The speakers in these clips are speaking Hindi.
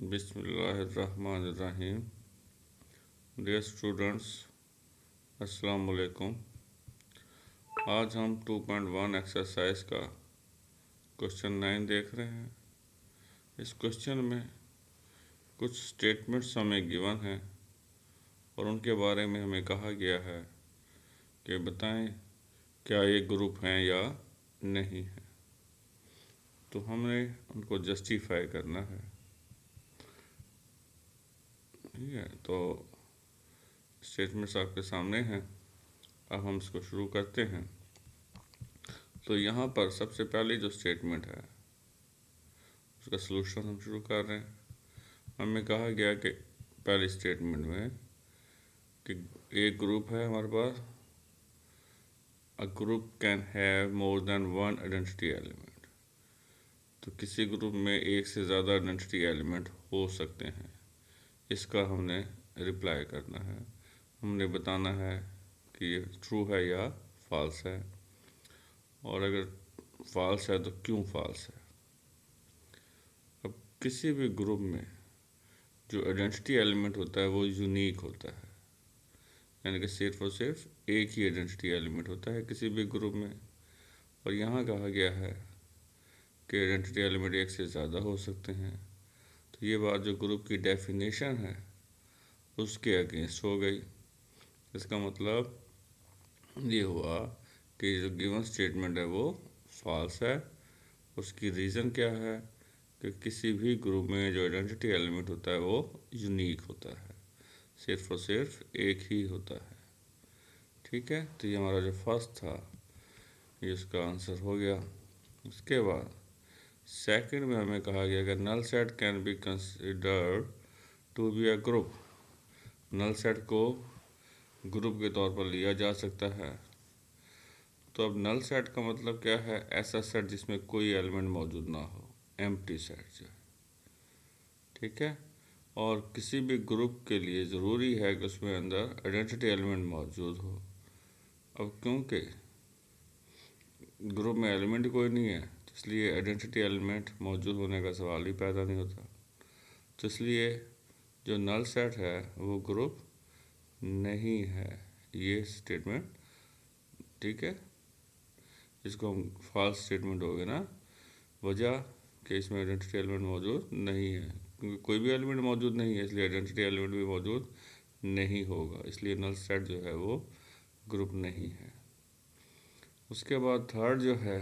बिस्मिल्लाहिर्रहमानिर्रहीम। डियर स्टूडेंट्स, अस्सलाम वालेकुम। आज हम 2.1 एक्सरसाइज का क्वेश्चन 9 देख रहे हैं। इस क्वेश्चन में कुछ स्टेटमेंट्स हमें गिवन हैं और उनके बारे में हमें कहा गया है कि बताएं क्या ये ग्रुप हैं या नहीं है। तो हमने उनको जस्टिफाई करना है। ठीक है, तो स्टेटमेंट्स आपके सामने हैं। अब हम इसको शुरू करते हैं। तो यहाँ पर सबसे पहले जो स्टेटमेंट है उसका सलूशन हम शुरू कर रहे हैं। हमें कहा गया कि पहले स्टेटमेंट में कि एक ग्रुप है हमारे पास, a group can have more than one identity element. तो किसी ग्रुप में एक से ज़्यादा आइडेंटिटी एलिमेंट हो सकते हैं। इसका हमने रिप्लाई करना है। हमने बताना है कि ये ट्रू है या फॉल्स है, और अगर फॉल्स है तो क्यों फॉल्स है। अब किसी भी ग्रुप में जो आइडेंटिटी एलिमेंट होता है वो यूनिक होता है, यानी कि सिर्फ और सिर्फ एक ही आइडेंटिटी एलिमेंट होता है किसी भी ग्रुप में। और यहाँ कहा गया है कि आइडेंटिटी एलिमेंट एक से ज़्यादा हो सकते हैं। तो ये बात जो ग्रुप की डेफिनेशन है उसके अगेंस्ट हो गई। इसका मतलब ये हुआ कि जो गिवन स्टेटमेंट है वो फॉल्स है। उसकी रीज़न क्या है कि किसी भी ग्रुप में जो आइडेंटिटी एलिमेंट होता है वो यूनिक होता है, सिर्फ और सिर्फ एक ही होता है। ठीक है, तो ये हमारा जो फर्स्ट था ये इसका आंसर हो गया। उसके बाद सेकंड में हमें कहा गया कि null set can be considered to be a group. Null set को ग्रुप के तौर पर लिया जा सकता है। तो अब नल सेट का मतलब क्या है? ऐसा सेट जिसमें कोई एलिमेंट मौजूद ना हो, एम्प्टी सेट जो है। ठीक है, और किसी भी ग्रुप के लिए ज़रूरी है कि उसमें अंदर आइडेंटिटी एलिमेंट मौजूद हो। अब क्योंकि ग्रुप में एलिमेंट कोई नहीं है तो इसलिए आइडेंटिटी एलिमेंट मौजूद होने का सवाल ही पैदा नहीं होता। तो इसलिए जो नल सेट है वो ग्रुप नहीं है, ये स्टेटमेंट। ठीक है, इसको हम फॉल्स स्टेटमेंट हो गया ना। वजह कि इसमें आइडेंटिटी एलिमेंट मौजूद नहीं है, क्योंकि कोई भी एलिमेंट मौजूद नहीं है इसलिए आइडेंटिटी एलिमेंट भी मौजूद नहीं होगा, इसलिए नल सेट जो है वो ग्रुप नहीं है। उसके बाद थर्ड जो है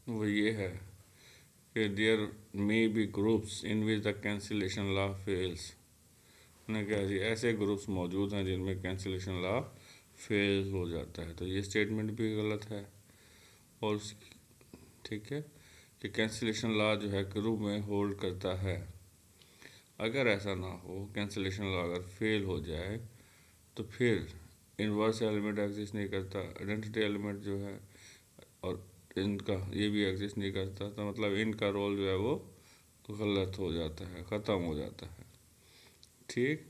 वो ये है कि there may be groups in which the cancellation law fails. ने क्या जी, ऐसे ग्रुप्स मौजूद हैं जिनमें कैंसिलेशन लॉ फेल हो जाता है। तो ये स्टेटमेंट भी गलत है। और ठीक है कि कैंसिलेशन लॉ जो है ग्रुप में होल्ड करता है। अगर ऐसा ना हो, कैंसिलेशन लॉ अगर फेल हो जाए तो फिर इन्वर्स एलिमेंट एग्जिस्ट नहीं करता, आइडेंटिटी एलिमेंट जो है और इनका ये भी एग्जिस्ट नहीं करता। तो मतलब इनका रोल जो है वो गलत हो जाता है, ख़त्म हो जाता है। ठीक,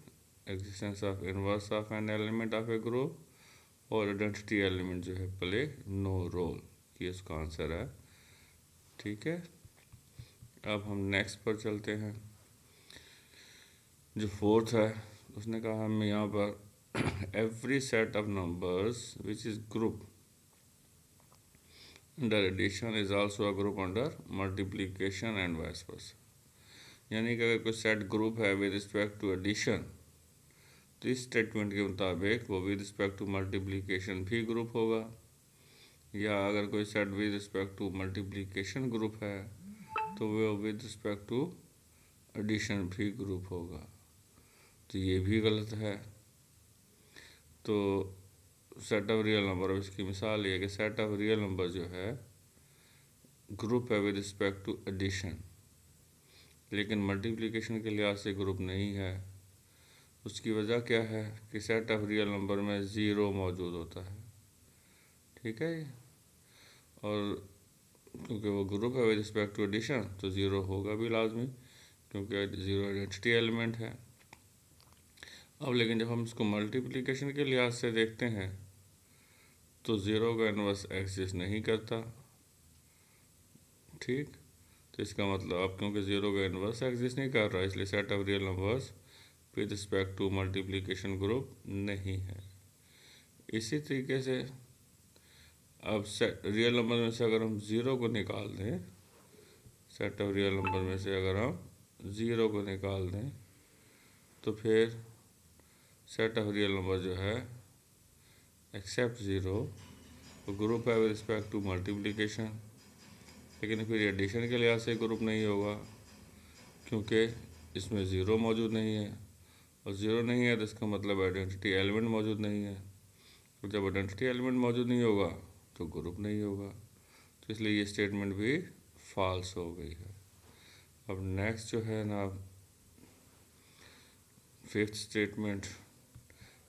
existence of inverse of an element of a group और आइडेंटिटी एलिमेंट जो है प्ले नो रोल, ये इसका आंसर है। ठीक है, अब हम नेक्स्ट पर चलते हैं। जो फोर्थ है उसने कहा हमें यहाँ पर every set of numbers which is group under addition is also a group under multiplication and vice versa. यानी कि अगर कोई सेट ग्रुप है विद रिस्पेक्ट टू एडिशन तो इस स्टेटमेंट के मुताबिक वो विद रिस्पेक्ट टू मल्टीप्लिकेशन भी ग्रुप होगा, या अगर कोई set with respect to multiplication group है तो वो विद रिस्पेक्ट टू एडिशन भी ग्रुप होगा। तो ये भी गलत है। तो सेट ऑफ रियल नंबर, इसकी मिसाल ये है कि सेट ऑफ रियल नंबर जो है ग्रुप है विद रिस्पेक्ट टू एडिशन, लेकिन मल्टीप्लिकेशन के लिहाज से ग्रुप नहीं है। उसकी वजह क्या है कि सेट ऑफ रियल नंबर में ज़ीरो मौजूद होता है। ठीक है, और क्योंकि वो ग्रुप है विद रिस्पेक्ट टू एडिशन तो ज़ीरो होगा भी लाजमी, क्योंकि ज़ीरो आइडेंटिटी एलिमेंट है। अब लेकिन जब हम इसको मल्टीप्लिकेशन के लिहाज से देखते हैं तो ज़ीरो का इन्वर्स एग्जिस्ट नहीं करता। ठीक, तो इसका मतलब अब क्योंकि ज़ीरो का इन्वर्स एग्जिस्ट नहीं कर रहा, इसलिए set of real numbers with respect to multiplication group नहीं है। इसी तरीके से अब रियल नंबर में से अगर हम ज़ीरो को निकाल दें, सेट ऑफ रियल नंबर में से अगर हम ज़ीरो को निकाल दें तो फिर सेट ऑफ रियल नंबर जो है एक्सेप्ट ज़ीरो तो ग्रुप है विद रिस्पेक्ट टू मल्टीप्लिकेशन, लेकिन फिर एडिशन के लिहाज से ग्रुप नहीं होगा क्योंकि इसमें ज़ीरो मौजूद नहीं है, और ज़ीरो नहीं है तो इसका मतलब आइडेंटिटी एलिमेंट मौजूद नहीं है, और जब आइडेंटिटी एलिमेंट मौजूद नहीं होगा तो ग्रुप नहीं होगा, तो इसलिए ये स्टेटमेंट भी फॉल्स हो गई है। अब नेक्स्ट जो है ना फिफ्थ स्टेटमेंट,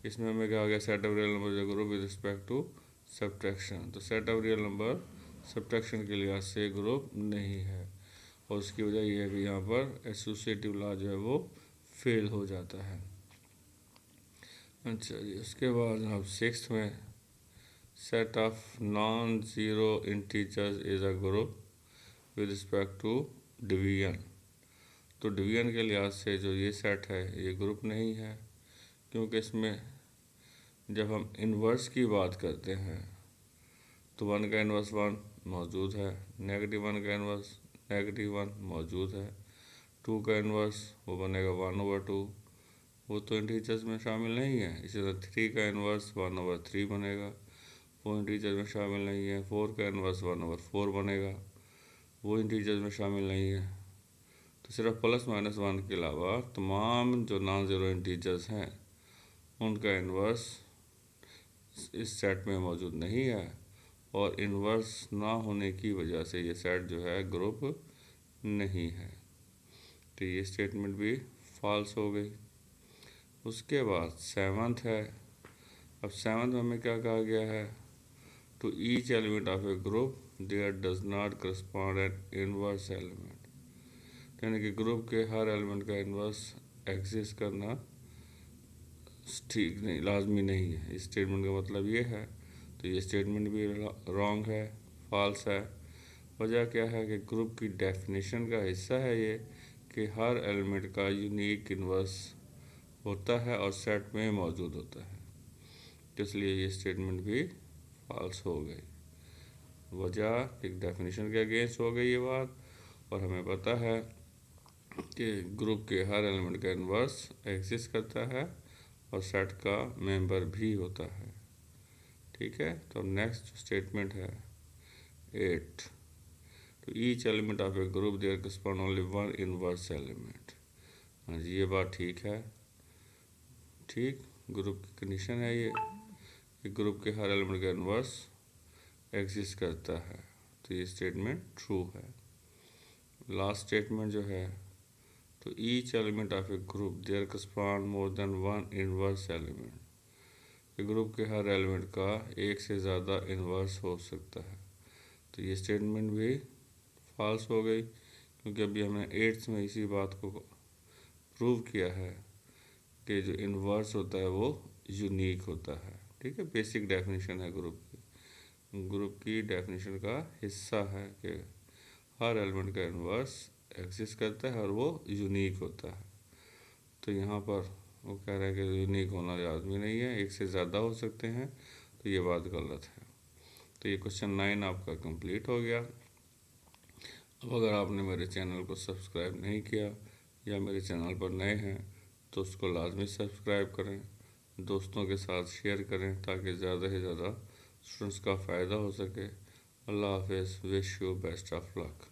इसमें हमें क्या आ गया, सेट ऑफ रियल नंबर जो group with respect to subtraction, तो set of real number subtraction के लिहाज से ग्रुप नहीं है, और उसकी वजह यह है कि यहाँ पर एसोसिएटिव लॉ जो है वो फेल हो जाता है। अच्छा जी, उसके बाद अब सिक्स्थ में set of non zero integers is a group with respect to division, तो डिवीजन के लिहाज से जो ये सेट है ये ग्रुप नहीं है, क्योंकि इसमें जब हम इन्वर्स की बात करते हैं तो वन का इन्वर्स वन मौजूद है, नेगेटिव वन का इन्वर्स नेगेटिव वन मौजूद है, टू का इन्वर्स वो बनेगा 1/2, वो तो इंटीजर्स में शामिल नहीं है। इसी तरह थ्री का इन्वर्स 1/3 बनेगा, वो इंटीजर में शामिल नहीं है। फोर का इन्वर्स 1/4 बनेगा, वो इंटीजर में शामिल नहीं है। तो सिर्फ प्लस माइनस वन के अलावा तमाम जो नॉन ज़ीरो इंटीजर्स हैं उनका इन्वर्स इस सेट में मौजूद नहीं है, और इन्वर्स ना होने की वजह से ये सेट जो है ग्रुप नहीं है, तो ये स्टेटमेंट भी फॉल्स हो गई। उसके बाद सेवंथ है, अब सेवंथ में हमें क्या कहा गया है, to each element of a group there does not correspond an inverse element, यानी कि ग्रुप के हर एलिमेंट का इन्वर्स एग्जिस्ट करना ठीक नहीं, लाजमी नहीं है। इस स्टेटमेंट का मतलब ये है, तो ये स्टेटमेंट भी रॉन्ग है, फॉल्स है। वजह क्या है कि ग्रुप की डेफिनेशन का हिस्सा है ये कि हर एलिमेंट का यूनिक इन्वर्स होता है और सेट में मौजूद होता है, तो इसलिए ये स्टेटमेंट भी फॉल्स हो गई। वजह एक डेफिनेशन के अगेंस्ट हो गई ये बात, और हमें पता है कि ग्रुप के हर एलिमेंट का इन्वर्स एग्जिस्ट करता है और सेट का मेंबर भी होता है। ठीक है, तो नेक्स्ट स्टेटमेंट है 8, तो each element of a group there correspond only one inverse element. हाँ जी, ये बात ठीक है, ठीक, ग्रुप की कंडीशन है ये कि ग्रुप के हर एलिमेंट का इनवर्स एग्जिस्ट करता है, तो ये स्टेटमेंट ट्रू है। लास्ट स्टेटमेंट जो है, तो each element of a group there correspond more than one inverse element, group के हर एलिमेंट का एक से ज़्यादा इन्वर्स हो सकता है, तो ये स्टेटमेंट भी फॉल्स हो गई, क्योंकि अभी हमने 8th में इसी बात को प्रूव किया है कि जो इन्वर्स होता है वो यूनिक होता है। ठीक है, बेसिक डेफिनेशन है ग्रुप की डेफिनेशन का हिस्सा है कि हर एलिमेंट का इन्वर्स एग्जिस्ट करता है और वो यूनिक होता है। तो यहाँ पर वो कह रहे हैं कि यूनिक होना लाजमी नहीं है, एक से ज़्यादा हो सकते हैं, तो ये बात गलत है। तो ये क्वेश्चन 9 आपका कंप्लीट हो गया। अब अगर आपने मेरे चैनल को सब्सक्राइब नहीं किया या मेरे चैनल पर नए हैं तो उसको लाजमी सब्सक्राइब करें, दोस्तों के साथ शेयर करें ताकि ज़्यादा से ज़्यादा स्टूडेंट्स का फ़ायदा हो सके। अल्लाह हाफिज़, wish you best of luck.